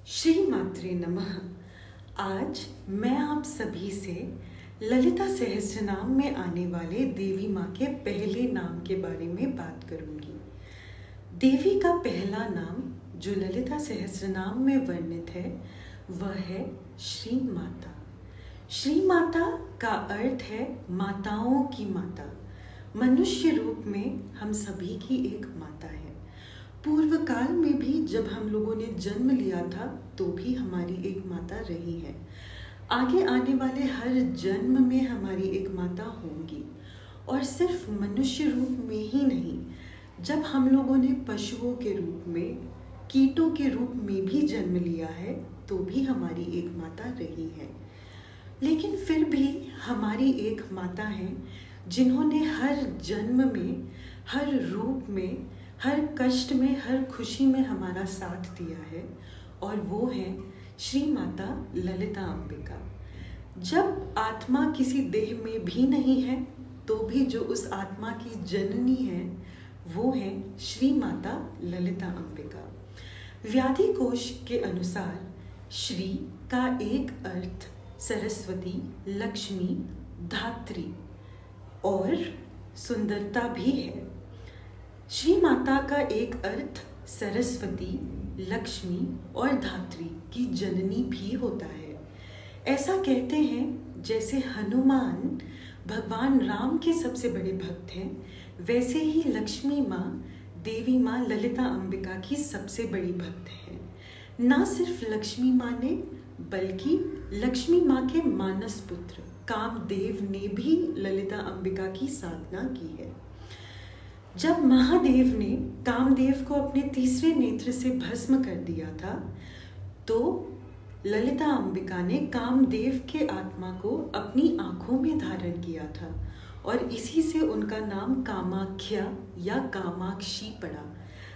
श्री मात्रे नमः। आज मैं आप सभी से ललिता सहस्त्रनाम में आने वाले देवी माँ के पहले नाम के बारे में बात करूंगी। देवी का पहला नाम जो ललिता सहस्त्रनाम में वर्णित है वह है श्री माता। श्री माता का अर्थ है माताओं की माता। मनुष्य रूप में हम सभी की एक माता है। पूर्व काल में भी जब हम लोगों ने जन्म लिया था तो भी हमारी एक माता रही है। आगे आने वाले हर जन्म में हमारी एक माता होंगी। और सिर्फ मनुष्य रूप में ही नहीं, जब हम लोगों ने पशुओं के रूप में, कीटों के रूप में भी जन्म लिया है तो भी हमारी एक माता रही है। लेकिन फिर भी हमारी एक माता है जिन्होंने हर जन्म में, हर रूप में, हर कष्ट में, हर खुशी में हमारा साथ दिया है, और वो है श्री माता ललिता अंबिका। जब आत्मा किसी देह में भी नहीं है तो भी जो उस आत्मा की जननी है वो है श्री माता ललिता अंबिका। व्याधि कोश के अनुसार श्री का एक अर्थ सरस्वती, लक्ष्मी, धात्री और सुंदरता भी है। श्री माता का एक अर्थ सरस्वती, लक्ष्मी और धात्री की जननी भी होता है। ऐसा कहते हैं जैसे हनुमान भगवान राम के सबसे बड़े भक्त हैं, वैसे ही लक्ष्मी माँ, देवी माँ ललिता अंबिका की सबसे बड़ी भक्त हैं। ना सिर्फ लक्ष्मी माँ ने बल्कि लक्ष्मी माँ के मानस पुत्र कामदेव ने भी ललिता अंबिका की साधना की है। जब महादेव ने कामदेव को अपने तीसरे नेत्र से भस्म कर दिया था तो ललिता अंबिका ने कामदेव के आत्मा को अपनी आंखों में धारण किया था और इसी से उनका नाम कामाख्या या कामाक्षी पड़ा,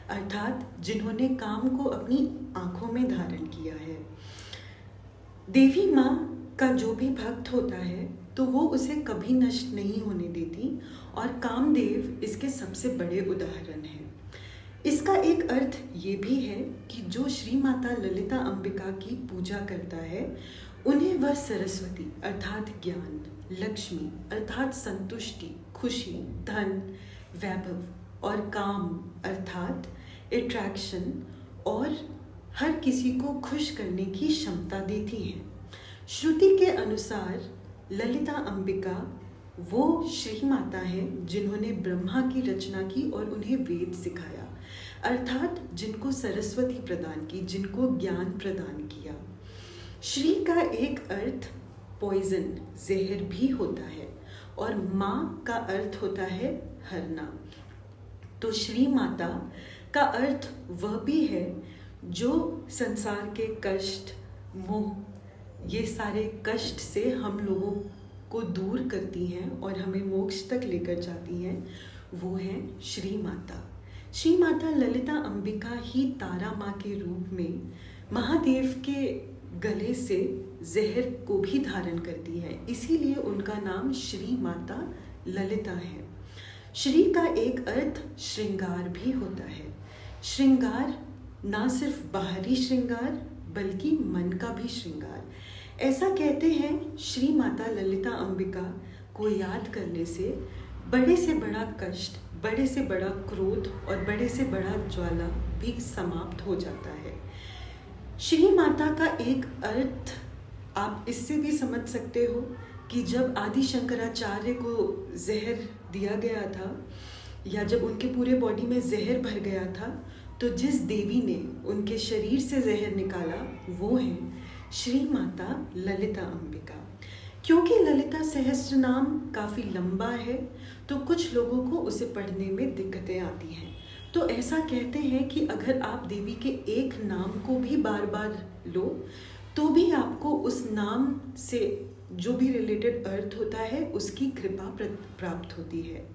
अर्थात जिन्होंने काम को अपनी आंखों में धारण किया है। देवी माँ का जो भी भक्त होता है तो वो उसे कभी नष्ट नहीं होने देती, और कामदेव इसके सबसे बड़े उदाहरण हैं। इसका एक अर्थ ये भी है कि जो श्री माता ललिता अंबिका की पूजा करता है उन्हें वह सरस्वती अर्थात ज्ञान, लक्ष्मी अर्थात संतुष्टि, खुशी, धन, वैभव और काम अर्थात अट्रैक्शन और हर किसी को खुश करने की क्षमता देती है। श्रुति के अनुसार ललिता अंबिका वो श्री माता है जिन्होंने ब्रह्मा की रचना की और उन्हें वेद सिखाया, अर्थात जिनको सरस्वती प्रदान की, जिनको ज्ञान प्रदान किया। श्री का एक अर्थ पॉइजन, जहर भी होता है, और माँ का अर्थ होता है हरना। तो श्री माता का अर्थ वह भी है जो संसार के कष्ट, मोह, ये सारे कष्ट से हम लोगों को दूर करती हैं और हमें मोक्ष तक लेकर जाती हैं, वो है श्री माता। श्री माता ललिता अंबिका ही तारा माँ के रूप में महादेव के गले से जहर को भी धारण करती है, इसीलिए उनका नाम श्री माता ललिता है। श्री का एक अर्थ श्रृंगार भी होता है। श्रृंगार ना सिर्फ बाहरी श्रृंगार बल्कि मन का भी श्रृंगार। ऐसा कहते हैं श्री माता ललिता अंबिका को याद करने से बड़े से बड़ा कष्ट, बड़े से बड़ा क्रोध और बड़े से बड़ा ज्वाला भी समाप्त हो जाता है। श्री माता का एक अर्थ आप इससे भी समझ सकते हो कि जब आदि शंकराचार्य को जहर दिया गया था या जब उनके पूरे बॉडी में जहर भर गया था तो जिस देवी ने उनके शरीर से जहर निकाला वो है श्री माता ललिता अंबिका। क्योंकि ललिता सहस्त्रनाम काफ़ी लंबा है तो कुछ लोगों को उसे पढ़ने में दिक्कतें आती हैं, तो ऐसा कहते हैं कि अगर आप देवी के एक नाम को भी बार बार लो तो भी आपको उस नाम से जो भी रिलेटेड अर्थ होता है उसकी कृपा प्राप्त होती है।